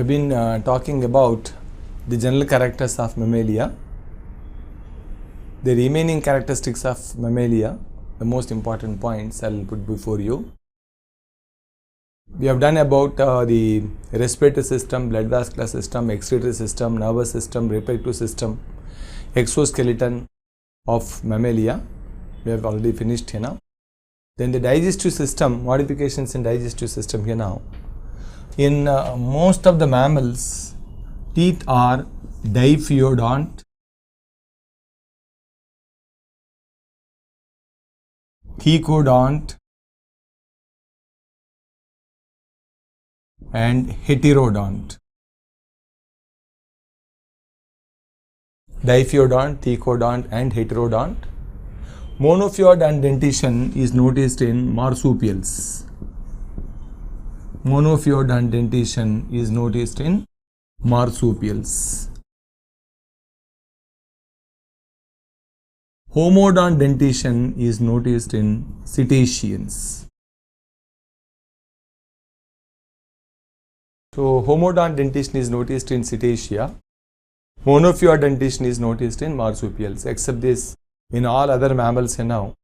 We've been talking about the general characters of Mammalia. The remaining characteristics of Mammalia, the most important points I'll put before you. We have done about the respiratory system, blood vascular system, excretory system, nervous system, reproductive system, exoskeleton of Mammalia. We have already finished here now. Then the digestive system, modifications in digestive system here now. In most of the mammals, teeth are diphyodont, thecodont, and heterodont. Diphyodont, thecodont, and heterodont. Monophyodont dentition is noticed in marsupials. Monophyodont dentition is noticed in marsupials. Homodont dentition is noticed in cetaceans. So, homodont dentition is noticed in cetacea. Monophyodont dentition is noticed in marsupials. Except this, in all other mammals here now,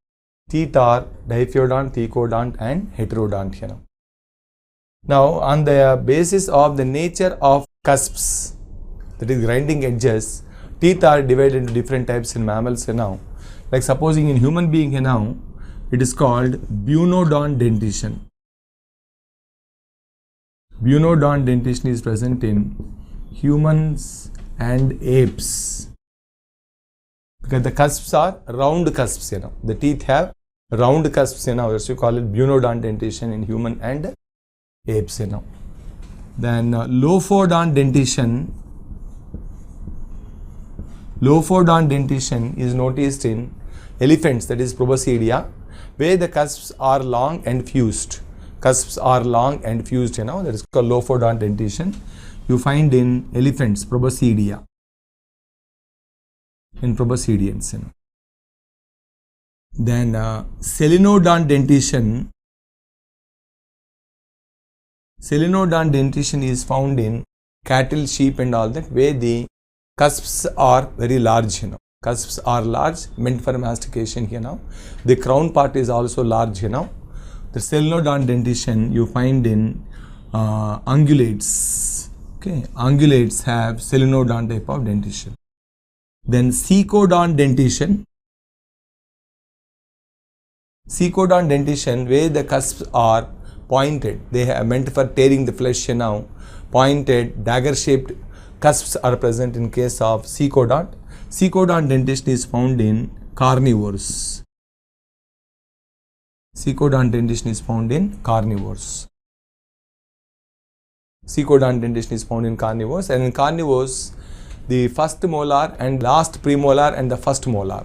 teeth are diphyodont, thecodont, and heterodont here now. Now, on the basis of the nature of cusps, that is grinding edges, teeth are divided into different types in mammals here now. Like supposing in human being here now, it is called bunodont dentition. Bunodont dentition is present in humans and apes. Because the cusps are round cusps here now. The teeth have round cusps here now. So you call it bunodont dentition in human and apes here now. Then lophodont dentition. Lophodont dentition is noticed in elephants, that is proboscidea, where the cusps are long and fused. Cusps are long and fused, you know, that is called lophodont dentition. You find in elephants, proboscidea, in proboscideans. You know. Then selenodont dentition. Selenodont dentition is found in cattle, sheep, and all that, where the cusps are very large, you know. Cusps are large, meant for mastication here now. The crown part is also large here now. The selenodont dentition you find in ungulates. Okay, ungulates have selenodont type of dentition. Then cecodont dentition. Cecodont dentition, where the cusps are pointed, they are meant for tearing the flesh here now. Pointed, dagger-shaped cusps are present in case of cecodont. Cecodont dentition is found in carnivores. Cecodont dentition is found in carnivores. Cecodont dentition is found in carnivores, and in carnivores, the first molar and last premolar and the first molar.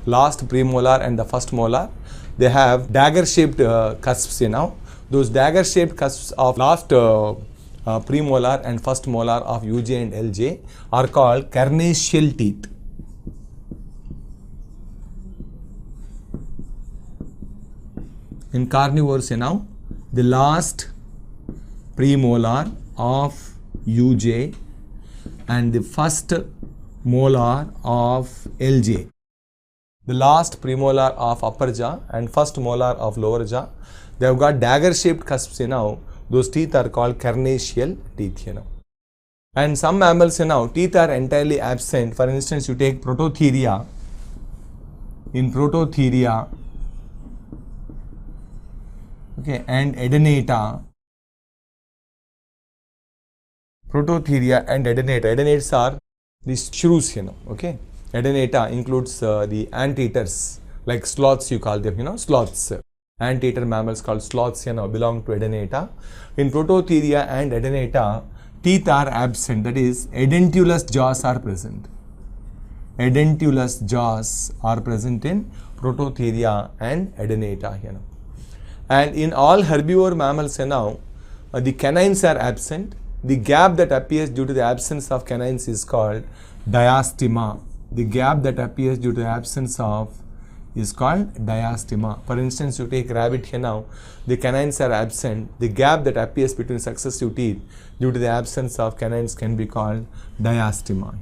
Last premolar and the first molar, they have dagger-shaped cusps here now. Those dagger-shaped cusps of last premolar and first molar of UJ and LJ are called carnassial teeth. In carnivores, you know, the last premolar of UJ and the first molar of LJ. The last premolar of upper jaw and first molar of lower jaw, they have got dagger-shaped cusps, you know. Those teeth are called carnassial teeth, you know. And some mammals, you know, teeth are entirely absent. For instance, you take Prototheria. In Prototheria, okay, and Adenata. Prototheria and Adenata. Adenates are these shrews, you know, okay. Adenata includes the anteaters, like sloths you call them, you know, sloths. Anteater mammals called sloths, you know, belong to Adenata. In Prototheria and Adenata, teeth are absent, that is, edentulous jaws are present. Edentulous jaws are present in Prototheria and Adenata, you know. And in all herbivore mammals, you know, the canines are absent. The gap that appears due to the absence of canines is called diastema. The gap that appears due to the absence of is called diastema. For instance, you take rabbit here now, the canines are absent. The gap that appears between successive teeth due to the absence of canines can be called diastema.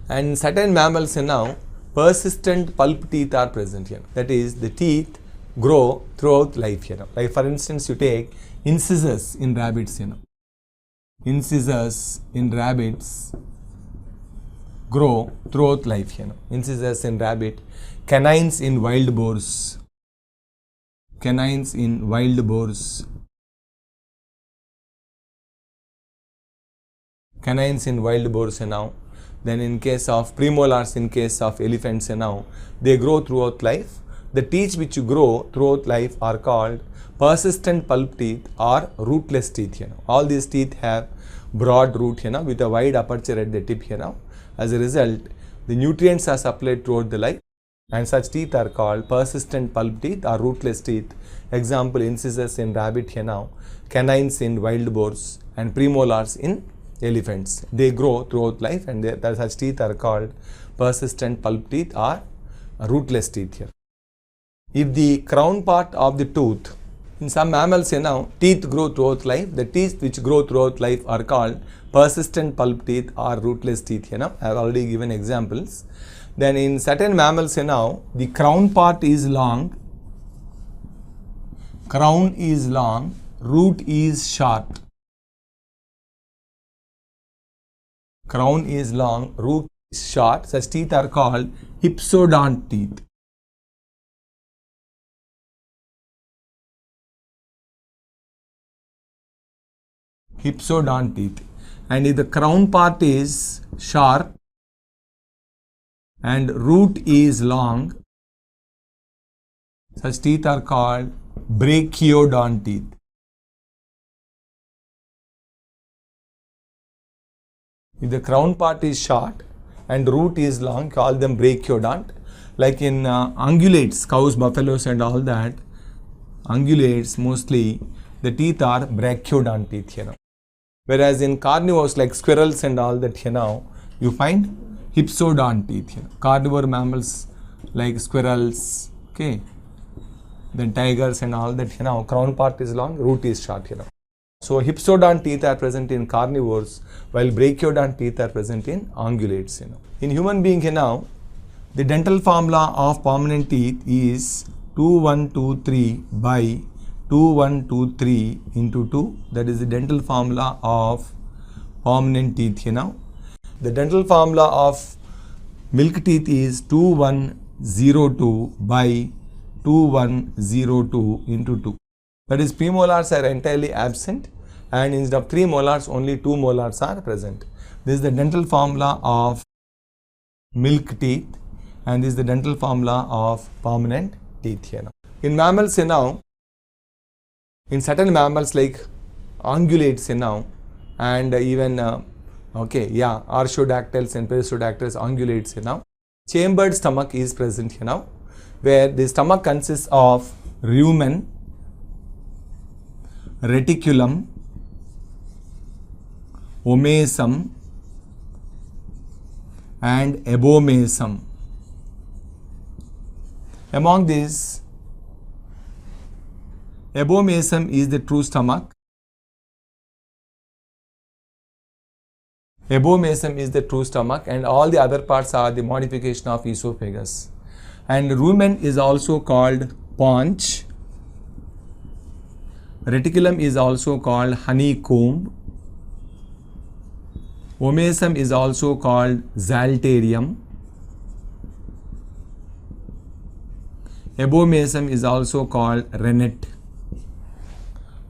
And certain mammals here now, persistent pulp teeth are present here. That is, the teeth grow throughout life here. Like for instance, you take incisors in rabbits here. Incisors in rabbits grow throughout life here. Incisors in rabbit, canines in wild boars. Canines in wild boars. Canines in wild boars now. Then in case of premolars, in case of elephants now, they grow throughout life. The teeth which grow throughout life are called persistent pulp teeth or rootless teeth here. All these teeth have broad root here with a wide aperture at the tip here now. As a result, the nutrients are supplied throughout the life, and such teeth are called persistent pulp teeth or rootless teeth. Example, incisors in rabbit here now, canines in wild boars, and premolars in elephants. They grow throughout life, and such teeth are called persistent pulp teeth or rootless teeth here. If the crown part of the tooth, in some mammals here now, teeth grow throughout life. The teeth which grow throughout life are called persistent pulp teeth or rootless teeth here now. I have already given examples. Then in certain mammals here now, the crown part is long, crown is long, root is short. Crown is long, root is short. Such teeth are called hypsodont teeth. Hypsodont teeth. And if the crown part is sharp and root is long, such teeth are called brachiodont teeth. If the crown part is short and root is long, call them brachiodont. Like in ungulates, cows, buffaloes and all that, ungulates mostly the teeth are brachiodont teeth here now. Whereas in carnivores like squirrels and all that here now, you find hypsodont teeth here. Carnivore mammals like squirrels, okay, then tigers and all that here now, crown part is long, root is short here now. So hypsodont teeth are present in carnivores, while brachiodont teeth are present in ungulates here now. In human being here now, the dental formula of permanent teeth is 2123 by 2123 into 2. That is the dental formula of permanent teeth here now. The dental formula of milk teeth is 2102 by 2102 into 2. That is, premolars are entirely absent, and instead of 3 molars, only 2 molars are present. This is the dental formula of milk teeth, and this is the dental formula of permanent teeth here now. In mammals here now, in certain mammals like ungulates here now, and even artiodactyls and perissodactyls, ungulates here now, chambered stomach is present here now, where the stomach consists of rumen, reticulum, omasum and abomasum. Among these, abomasum is the true stomach. Abomasum is the true stomach, and all the other parts are the modification of esophagus. And rumen is also called paunch. Reticulum is also called honeycomb. Omasum is also called zalterium. Abomasum is also called rennet.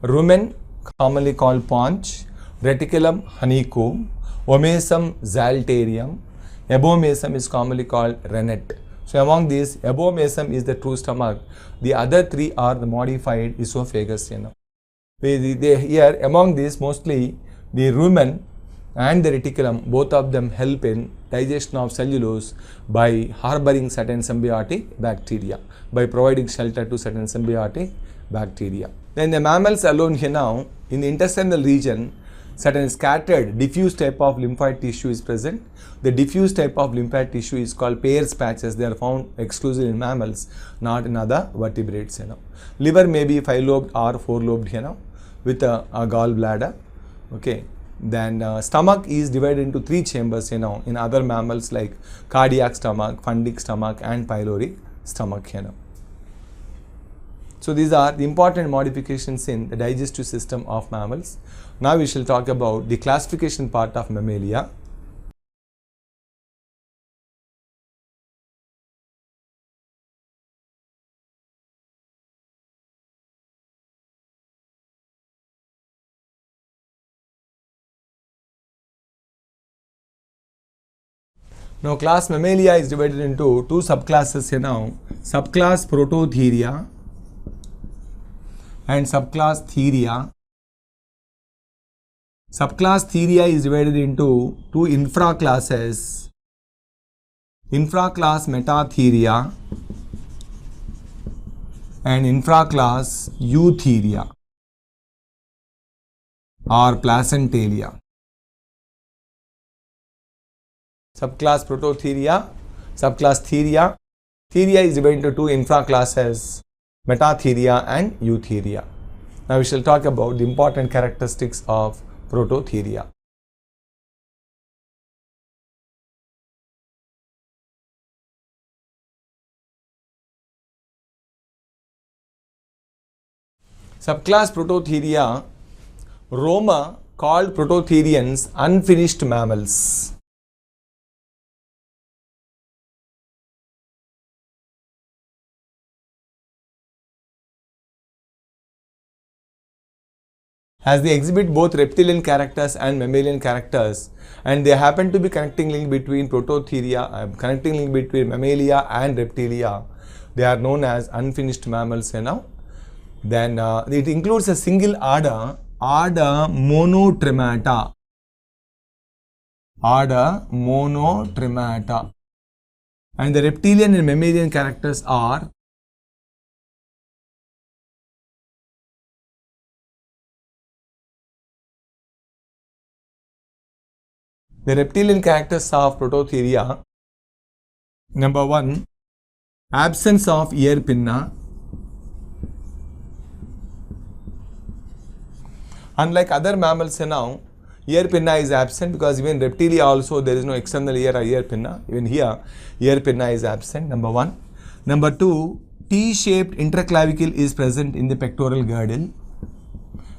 Rumen, commonly called paunch. Reticulum, honeycomb. Omasum, zalterium. Abomasum is commonly called rennet. So among these, abomasum is the true stomach. The other 3 are the modified esophagus. Here among these, mostly the rumen and the reticulum, both of them help in digestion of cellulose by harboring certain symbiotic bacteria, by providing shelter to certain symbiotic bacteria. Then the mammals alone here now, in the intestinal region, certain scattered diffuse type of lymphoid tissue is present. The diffuse type of lymphoid tissue is called Peyer's patches. They are found exclusively in mammals, not in other vertebrates. Liver may be 5-lobed or 4-lobed, with a gallbladder. Okay. Then stomach is divided into 3 chambers, in other mammals like cardiac stomach, fundic stomach, and pyloric stomach. So these are the important modifications in the digestive system of mammals. Now we shall talk about the classification part of Mammalia. Now class Mammalia is divided into 2 subclasses, subclass Prototheria and subclass Theria. Subclass Theria is divided into 2 infraclasses, infraclass Metatheria and infraclass Eutheria or Placentalia. Subclass Prototheria, subclass Theria. Theria is divided into 2 infraclasses, Metatheria and Eutheria. Now we shall talk about the important characteristics of Prototheria. Subclass Prototheria, Roma called Prototherians unfinished mammals. As they exhibit both reptilian characters and mammalian characters, and they happen to be connecting link between Prototheria, connecting link between Mammalia and Reptilia, they are known as unfinished mammals. Then it includes a single order, order Monotremata. Order Monotremata. And the reptilian and mammalian characters are the reptilian characters of Prototheria. Number 1, absence of ear pinna. Unlike other mammals, ear pinna is absent, because even reptilia also there is no external ear or ear pinna. Even here, ear pinna is absent. Number 1. Number 2, T-shaped interclavicle is present in the pectoral girdle.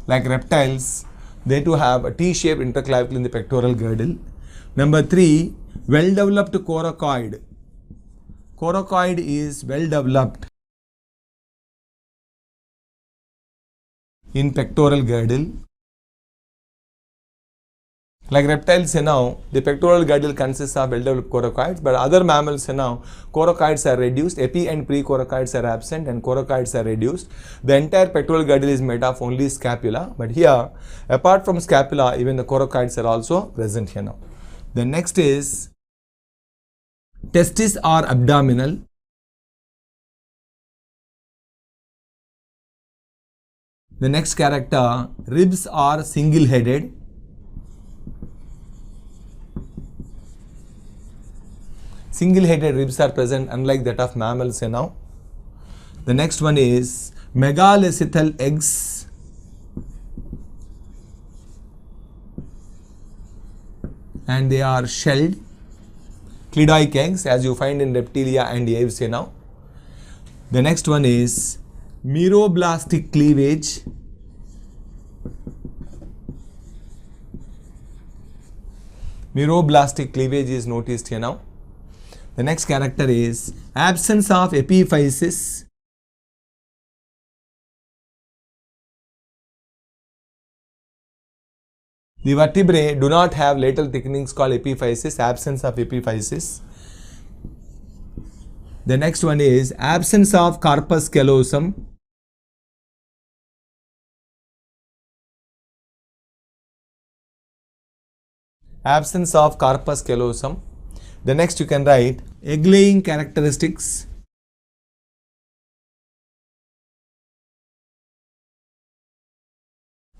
Like reptiles, they too have a T-shaped interclavicle in the pectoral girdle. Number 3, well-developed coracoid. Coracoid is well-developed in pectoral girdle. Like reptiles, the pectoral girdle consists of well-developed coracoids, but other mammals, coracoids are reduced, epi and pre-coracoids are absent and coracoids are reduced. The entire pectoral girdle is made of only scapula, but here, apart from scapula, even the coracoids are also present here. The next is testes are abdominal. The next character, ribs are single-headed. Single-headed ribs are present, unlike that of mammals. The next one is megalecythal eggs. And they are shelled, clidoic eggs, as you find in reptilia and aves. The next one is meroblastic cleavage. Meroblastic cleavage is noticed here now. The next character is absence of epiphysis. The vertebrae do not have lateral thickenings called epiphysis, absence of epiphysis. The next one is absence of corpus callosum. Absence of corpus callosum. The next you can write egg-laying characteristics.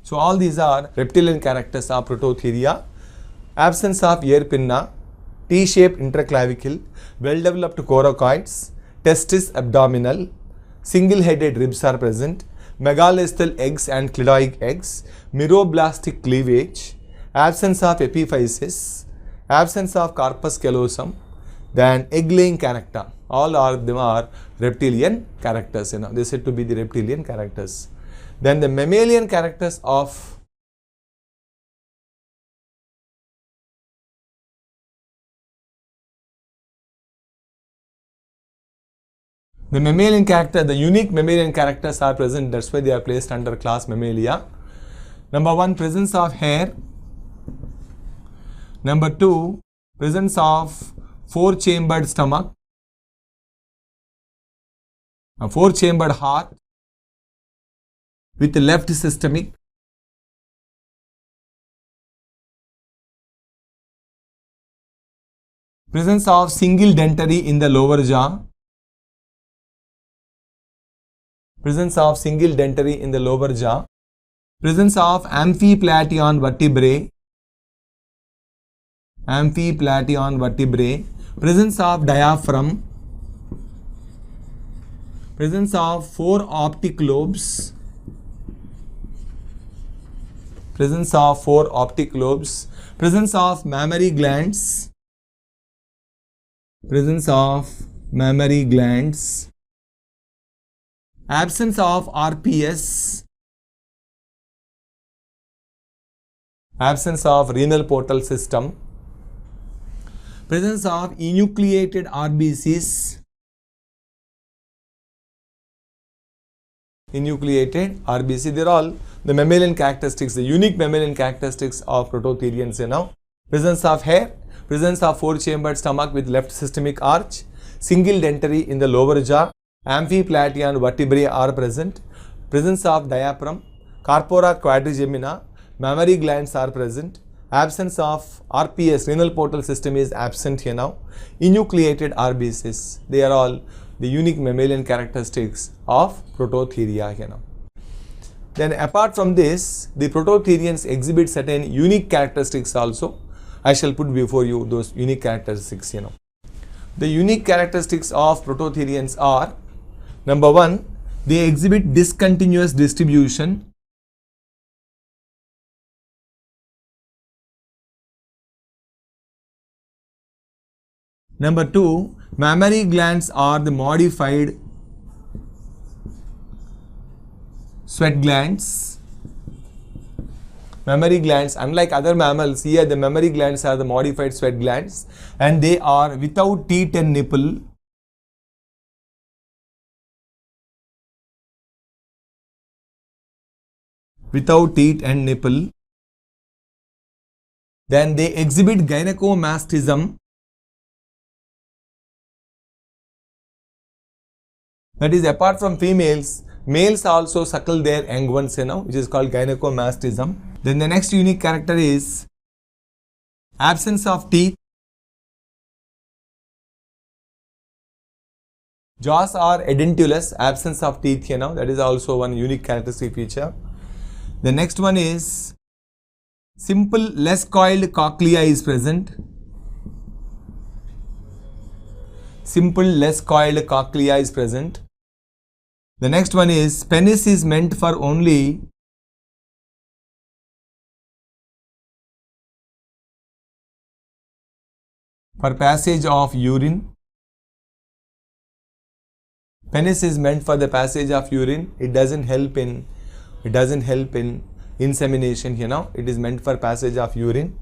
So all these are reptilian characters of Prototheria. Absence of ear pinna, T-shaped interclavicle, well-developed coracoids, testis abdominal, single-headed ribs are present, megalethal eggs and cleidoic eggs, meroblastic cleavage, absence of epiphysis, absence of corpus callosum, then egg-laying character. All of them are reptilian characters. They are said to be the reptilian characters. Then the mammalian characters of the mammalian character, the unique mammalian characters are present. That's why they are placed under class Mammalia. Number 1, presence of hair. Number 2, presence of 4-chambered stomach, a 4-chambered heart with left systemic. Presence of single dentary in the lower jaw. Presence of single dentary in the lower jaw. Presence of amphiplateon vertebrae. Amphiplateon vertebrae. Presence of diaphragm. Presence of 4 optic lobes. Presence of 4 optic lobes. Presence of mammary glands. Presence of mammary glands. Absence of RPS. Absence of renal portal system. Presence of enucleated RBCs. Enucleated RBC. They are all the mammalian characteristics, the unique mammalian characteristics of Prototherians. Presence of hair, presence of 4-chambered stomach with left systemic arch, single dentary in the lower jaw, amphiplateon vertebrae are present, presence of diaphragm, corpora quadrigemina, mammary glands are present, absence of RPS, renal portal system is absent here now, enucleated RBCs. They are all the unique mammalian characteristics of Prototheria here now. Then apart from this, the Prototherians exhibit certain unique characteristics also. I shall put before you those unique characteristics. The unique characteristics of Prototherians are, number 1, they exhibit discontinuous distribution. Number 2, mammary glands are the modified sweat glands. Mammary glands, unlike other mammals, here the mammary glands are the modified sweat glands and they are without teat and nipple. Without teat and nipple. Then they exhibit gynecomastism. That is, apart from females, males also suckle their young ones, which is called gynecomastism. Then the next unique character is absence of teeth. Jaws are edentulous, absence of teeth, that is also one unique characteristic feature. The next one is simple less coiled cochlea is present. Simple less coiled cochlea is present. The next one is penis is meant for only for passage of urine. Penis is meant for the passage of urine. It doesn't help in insemination, it is meant for passage of urine.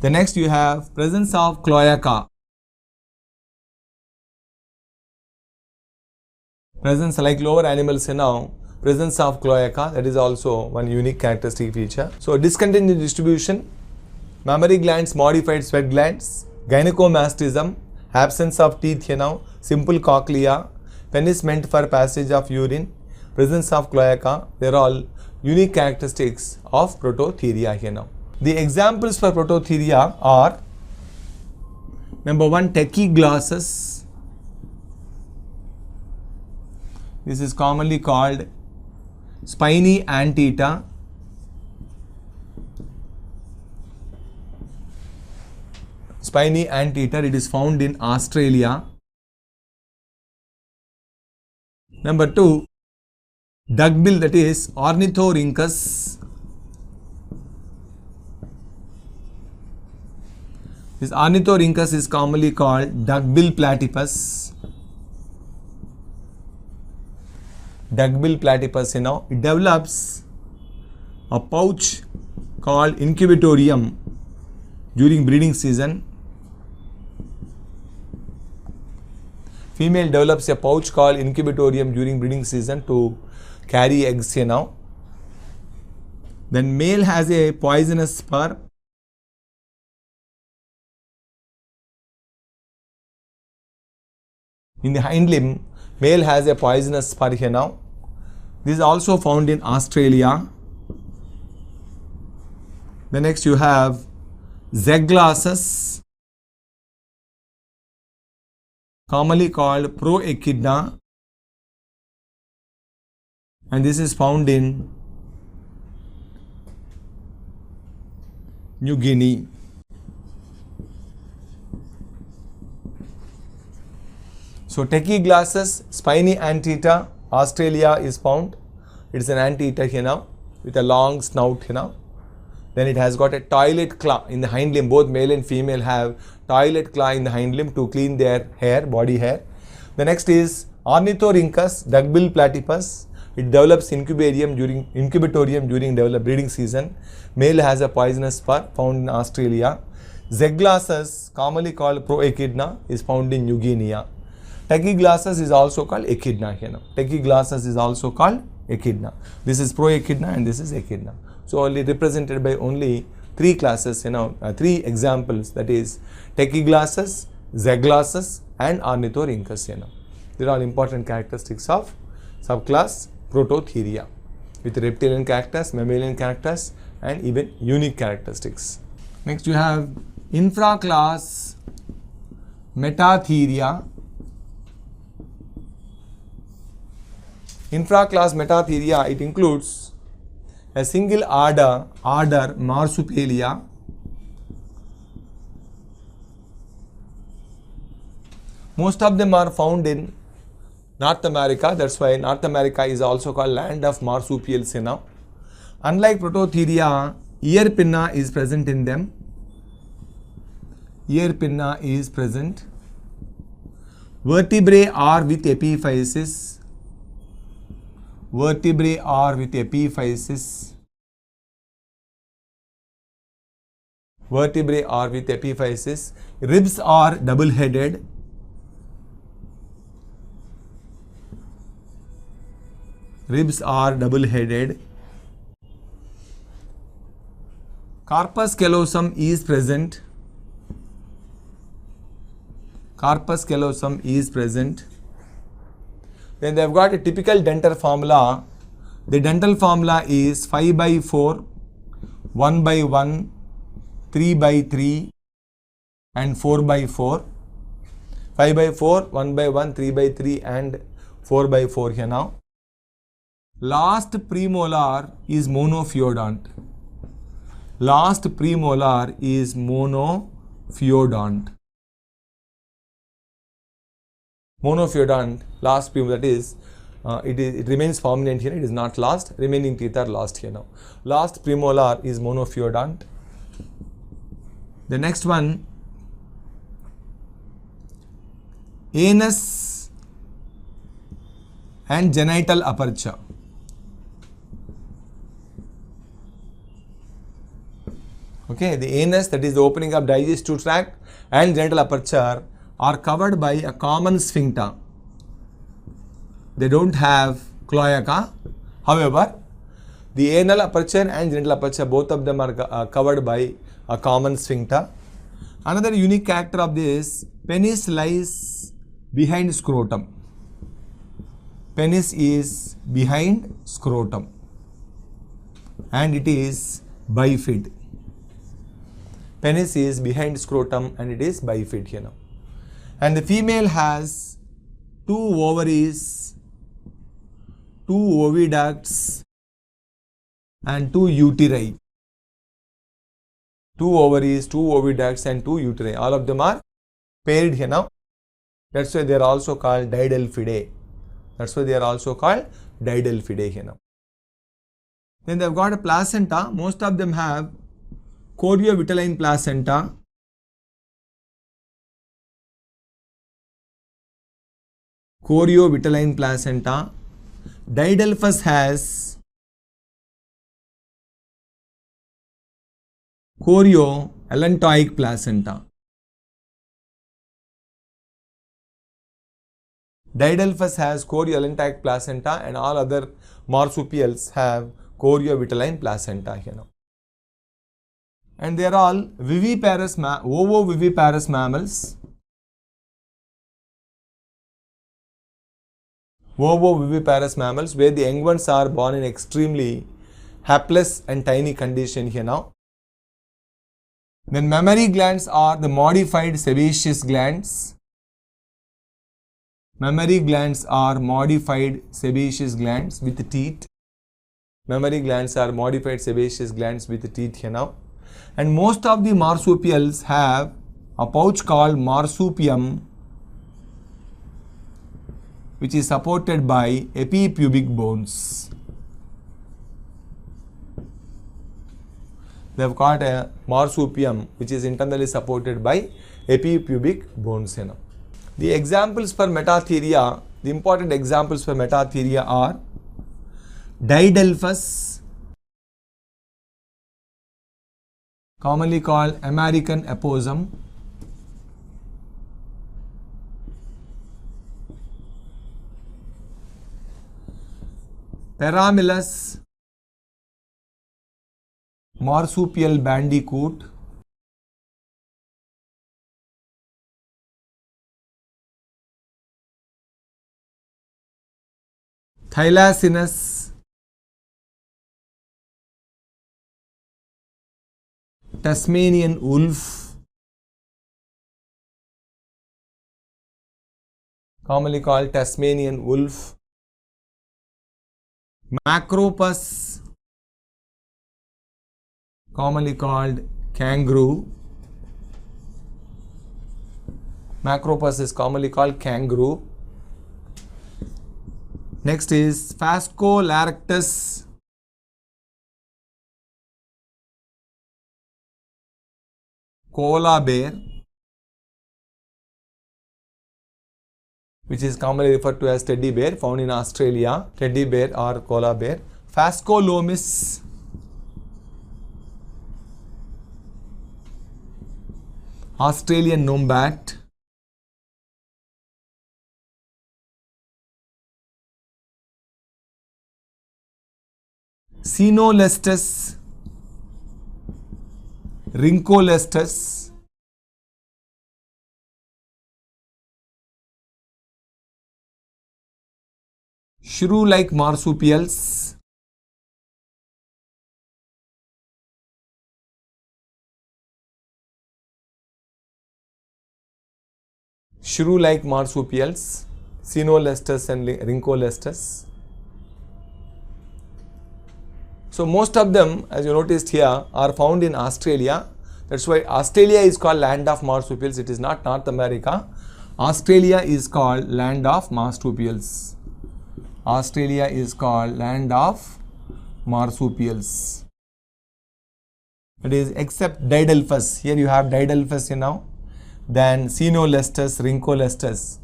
The next you have presence of cloaca. Presence like lower animals, presence of cloaca, that is also one unique characteristic feature. So discontinuous distribution, mammary glands, modified sweat glands, gynecomastism, absence of teeth, simple cochlea, penis meant for passage of urine, presence of cloaca, they are all unique characteristics of Prototheria here now. The examples for Prototheria are, number 1, tachyglossus. This is commonly called spiny anteater. spiny anteater. It is found in Australia. Number 2, duckbill, that is Ornithorhynchus. This Ornithorhynchus is commonly called duckbill platypus. Duckbill platypus, it develops a pouch called incubatorium during breeding season. Female develops a pouch called incubatorium during breeding season to carry eggs, Then male has a poisonous spur. In the hind limb, male has a poisonous spur here now. This is also found in Australia. The next you have Zegglossus, commonly called Proechidna, and this is found in New Guinea. So Tachyglossus, spiny anteater, Australia is found. It is an anteater here now with a long snout here now. Then it has got a toilet claw in the hind limb. Both male and female have toilet claw in the hind limb to clean their hair, body hair. The next is Ornithorhynchus, duckbill platypus. It develops incubatorium during breeding season. Male has a poisonous spur found in Australia. Zegglossus, commonly called Proechidna, is found in New Guinea. Tachyglossus is also called Echidna here now. Tachyglossus is also called Echidna. This is Proechidna and this is Echidna. So only represented by only 3 classes, 3 examples, that is Tachyglossus, Zegglossus and Ornithorhynchus. They are all important characteristics of subclass Prototheria with reptilian characters, mammalian characters and even unique characteristics. Next you have infraclass Metatheria. Infraclass Metatheria, it includes a single order Marsupialia, most of them are found in North America. That's why North America is also called land of marsupials. Unlike Prototheria, ear pinna is present in them. Ear pinna is present. Vertebrae are with epiphysis. Vertebrae are with epiphysis. Vertebrae are with epiphysis. Ribs are double-headed. Ribs are double-headed. Corpus callosum is present. Corpus callosum is present. Then they have got a typical dental formula. The dental formula is 5/4, 1/1, 3/3 and 4/4. 5/4, 1/1, 3/3 and 4/4 here now. Last premolar is monophyodont. Last premolar is monophyodont. Monophyodont, last premolar, that is, it remains prominent here, it is not lost, remaining teeth are lost here now. Last premolar is monophyodont. The next one, anus and genital aperture. Okay, the anus, that is the opening of digestive tract, and genital aperture are covered by a common sphincter. They don't have cloaca. However, the anal aperture and genital aperture, both of them are covered by a common sphincter. Another unique character of this, penis lies behind scrotum. Penis is behind scrotum and it is bifid. Penis is behind scrotum and it is bifid here now. And the female has 2 ovaries, 2 oviducts and 2 uteri. 2 ovaries, 2 oviducts and 2 uteri. All of them are paired here now. That's why they are also called didelphidae. That's why they are also called didelphidae here now. Then they have got a placenta. Most of them have choriovitelline placenta. Choriovitelline placenta. Didelphus has chorioallantoic placenta. Didelphus has chorioallantoic placenta and all other marsupials have choriovitelline placenta here now. And they are all viviparous, ovoviviparous mammals. Ovoviviparous mammals where the young ones are born in extremely hapless and tiny condition here now. Then mammary glands are the modified sebaceous glands. Mammary glands are modified sebaceous glands with teeth. Mammary glands are modified sebaceous glands with teeth here now. And most of the marsupials have a pouch called marsupium, which is supported by epipubic bones. They have got a marsupium which is internally supported by epipubic bones here now. The examples for metatheria, the important examples for metatheria are Didelphus, commonly called American opossum, Paramilus, marsupial bandicoot, Thylacinus, Tasmanian wolf, commonly called Tasmanian wolf, Macropus, commonly called kangaroo. Macropus is commonly called kangaroo. Next is Phascolarctos, koala bear, which is commonly referred to as teddy bear, found in Australia, teddy bear or koala bear. Phascolomus, Australian nombat, Cinolestes, Rhyncolestes, shrew-like marsupials, shrew-like marsupials, Cinolestes and Rhyncolestes. So most of them, as you noticed here, are found in Australia. That's why Australia is called land of marsupials. It is not North America. Australia is called land of marsupials. Australia is called land of marsupials. It is except Didelphus. Here you have Didelphus now. Then Cinolestes, Rhyncolestes.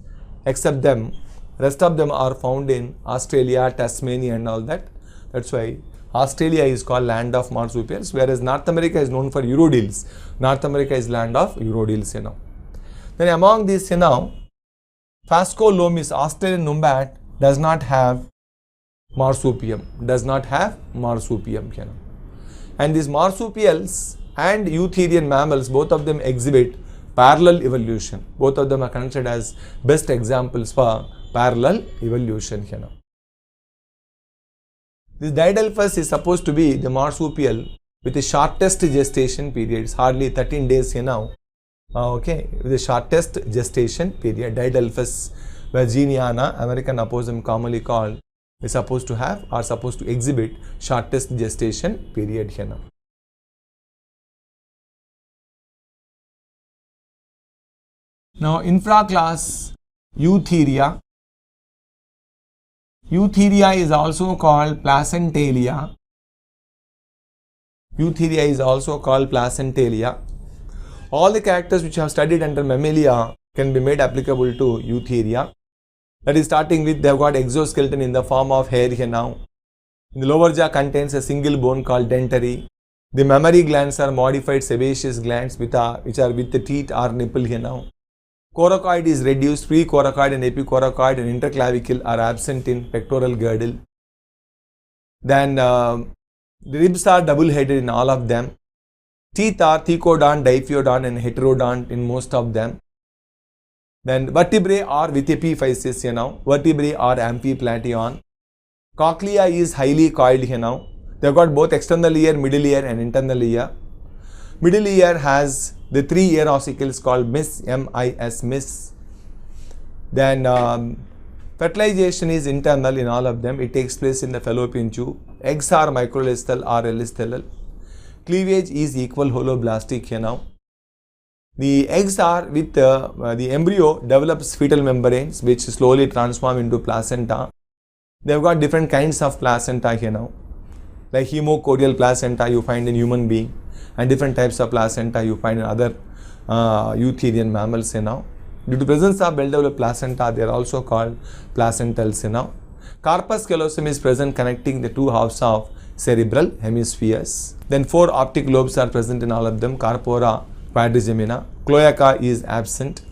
Except them, rest of them are found in Australia, Tasmania and all that. That's why Australia is called land of marsupials, whereas North America is known for urodils. North America is land of urodils. Then among these Phascolomus, Australian nombat, does not have marsupium. And these marsupials and eutherian mammals, both of them exhibit parallel evolution. Both of them are considered as best examples for parallel evolution. This Didelphus is supposed to be the marsupial with the shortest gestation period. It's hardly 13 days here now. Okay, with the shortest gestation period. Didelphus virginiana, American opossum commonly called, is supposed to have or supposed to exhibit shortest gestation period here now. Now infraclass Eutheria. Eutheria is also called Placentalia. Eutheria is also called Placentalia. All the characters which have studied under Mammalia can be made applicable to Eutheria. That is starting with they have got exoskeleton in the form of hair here now. The lower jaw contains a single bone called dentary. The mammary glands are modified sebaceous glands which are with the teeth or nipple here now. Coracoid is reduced. Precoracoid and epicoracoid and interclavicle are absent in pectoral girdle. Then the ribs are double-headed in all of them. Teeth are thecodont, diphyodont and heterodont in most of them. Then vertebrae are with epiphysis here now. Vertebrae are amphiplateon. Cochlea is highly coiled here now. They have got both external ear, middle ear and internal ear. Middle ear has the 3 ear ossicles called MIS. Then fertilization is internal in all of them. It takes place in the fallopian tube. Eggs are microelisthyl or ellisthyl. Cleavage is equal holoblastic here now. The eggs are with the embryo develops fetal membranes which slowly transform into placenta. They have got different kinds of placenta here now. Like hemocordial placenta you find in human being and different types of placenta you find in other eutherian mammals here now. Due to presence of well-developed placenta, they are also called placentals here now. Corpus callosum is present connecting the 2 halves of cerebral hemispheres. Then 4 optic lobes are present in all of them. Corpora quadrigemina. Cloaca is absent.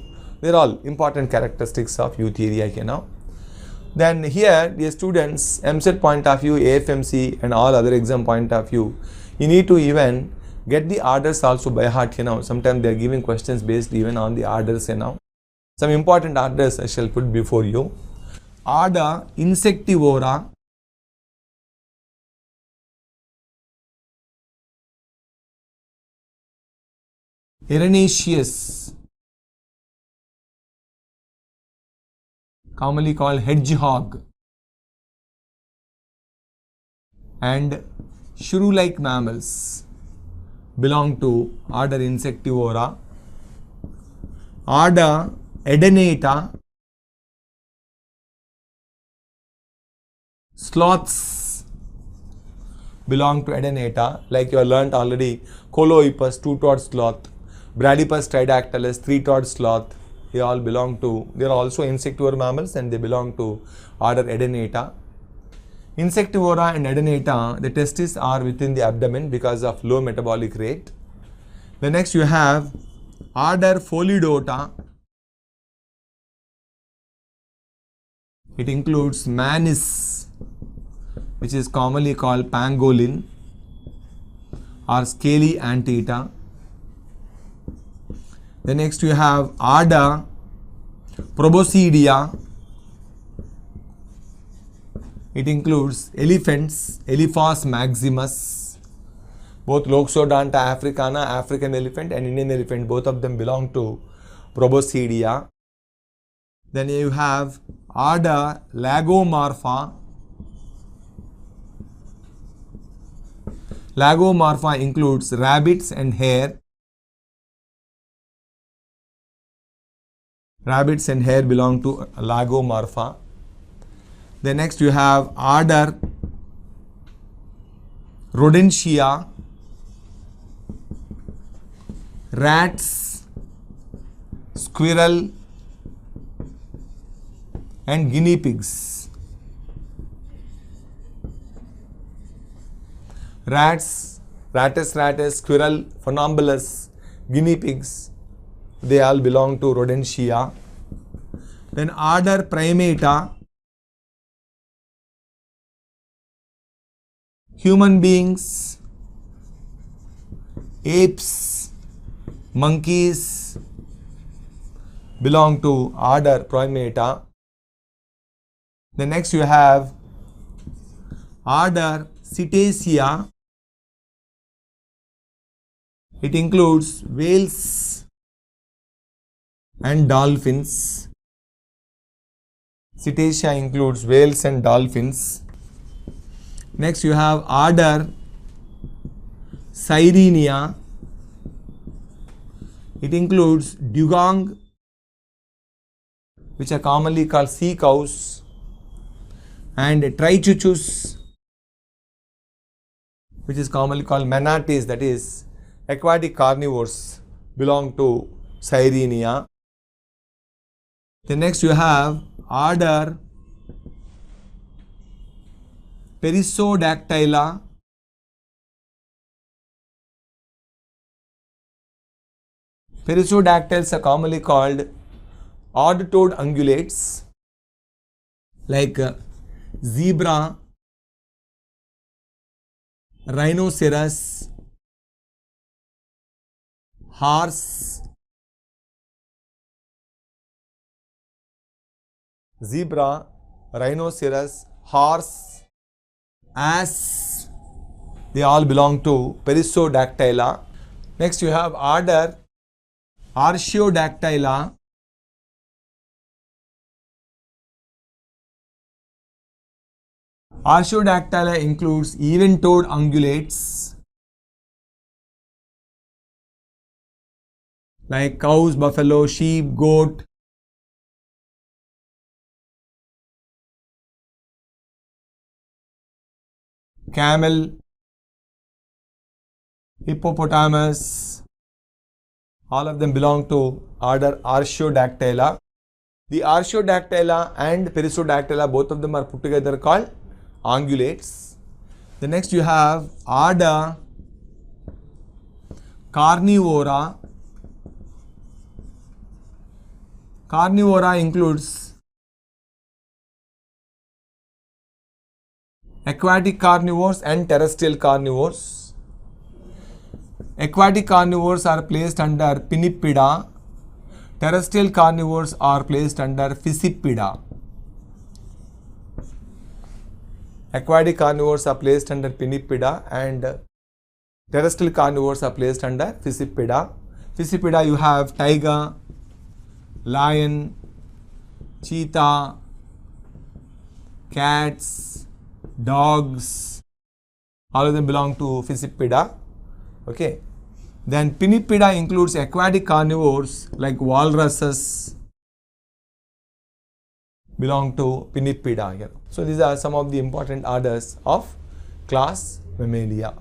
They are all important characteristics of eutheria here now. Then here, dear students, EAMCET point of view, AFMC and all other exam point of view, you need to even get the orders also by heart here now. Sometimes they are giving questions based even on the orders here now. Some important orders I shall put before you. Order Insectivora. Erinaceous, commonly called hedgehog, and shrew-like mammals belong to order Insectivora. Order Edentata. Sloths belong to Edentata, like you have learnt already. Coloepus, 2-toed sloth. Bradypus tridactylus, 3-toed sloth. They all belong to, they are also insectivore mammals and they belong to order Edentata. Insectivora and Edentata, the testes are within the abdomen because of low metabolic rate. The next you have order Pholidota. It includes Manis, which is commonly called pangolin or scaly anteater. The next you have order Proboscidea. It includes elephants, Elephas maximus. Both Loxodonta africana, African elephant and Indian elephant, both of them belong to Proboscidea. Then you have order Lagomorpha. Lagomorpha includes rabbits and hare. Rabbits and hare belong to Lagomorpha. Then next you have order Rodentia. Rats, squirrel and guinea pigs. Rats, Rattus, squirrel, Funambulus, guinea pigs, they all belong to Rodentia. Then order Primata. Human beings, apes, monkeys belong to order Primata. The next you have order Cetacea. It includes whales and dolphins. Cetacea includes whales and dolphins. Next you have order Sirenia. It includes dugong which are commonly called sea cows, and trichuchus, which is commonly called manatees, that is aquatic carnivores, belong to Sirenia. Then next you have order Perissodactyla. Perissodactyls are commonly called odd-toed ungulates, like zebra, rhinoceros, horse, zebra, rhinoceros, horse, ass, they all belong to Perissodactyla. Next you have order Artiodactyla. Artiodactyla includes even-toed ungulates like cows, buffalo, sheep, goat, camel, hippopotamus. All of them belong to order Artiodactyla. The Artiodactyla and Perissodactyla, both of them are put together called ungulates. The next you have order Carnivora. Carnivora includes aquatic carnivores and terrestrial carnivores. Aquatic carnivores are placed under Pinnipeda. Terrestrial carnivores are placed under Fiscipeda. Aquatic carnivores are placed under Pinnipeda and terrestrial carnivores are placed under Fiscipeda. Fiscipeda you have tiger, lion, cheetah, cats, dogs. All of them belong to Fiscipeda. Okay. Then Pinnipeda includes aquatic carnivores like walruses, belong to Pinnipeda here. So these are some of the important orders of class Mammalia.